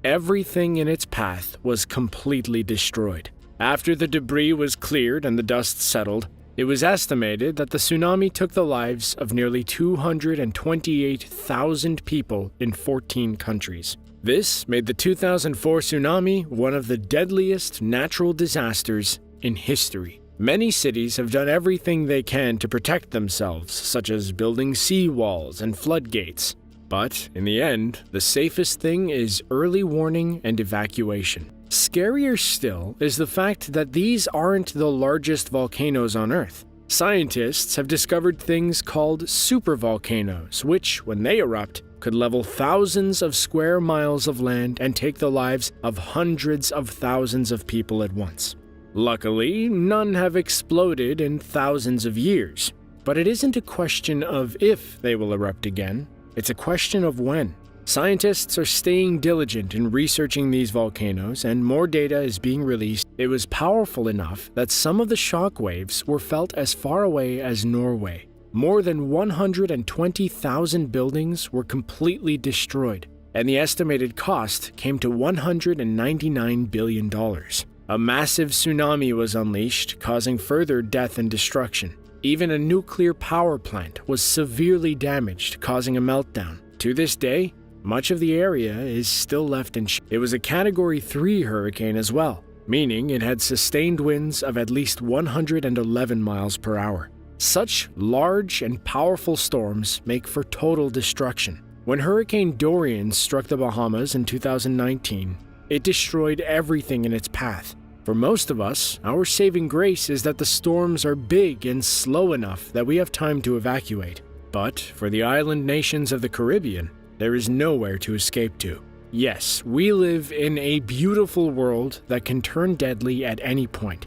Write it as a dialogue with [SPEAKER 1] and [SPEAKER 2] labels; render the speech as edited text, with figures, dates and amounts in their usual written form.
[SPEAKER 1] Everything in its path was completely destroyed. After the debris was cleared and the dust settled, it was estimated that the tsunami took the lives of nearly 228,000 people in 14 countries. This made the 2004 tsunami one of the deadliest natural disasters in history. Many cities have done everything they can to protect themselves, such as building seawalls and floodgates. But, in the end, the safest thing is early warning and evacuation. Scarier still is the fact that these aren't the largest volcanoes on Earth. Scientists have discovered things called supervolcanoes, which, when they erupt, could level thousands of square miles of land and take the lives of hundreds of thousands of people at once. Luckily, none have exploded in thousands of years, but it isn't a question of if they will erupt again, it's a question of when. Scientists are staying diligent in researching these volcanoes, and more data is being released. It was powerful enough that some of the shock waves were felt as far away as Norway. More than 120,000 buildings were completely destroyed, and the estimated cost came to $199 billion. A massive tsunami was unleashed, causing further death and destruction. Even a nuclear power plant was severely damaged, causing a meltdown. To this day, much of the area is still left in It was a Category 3 hurricane as well, meaning it had sustained winds of at least 111 miles per hour. Such large and powerful storms make for total destruction. When Hurricane Dorian struck the Bahamas in 2019, it destroyed everything in its path. For most of us, our saving grace is that the storms are big and slow enough that we have time to evacuate. But for the island nations of the Caribbean, there is nowhere to escape to. Yes, we live in a beautiful world that can turn deadly at any point.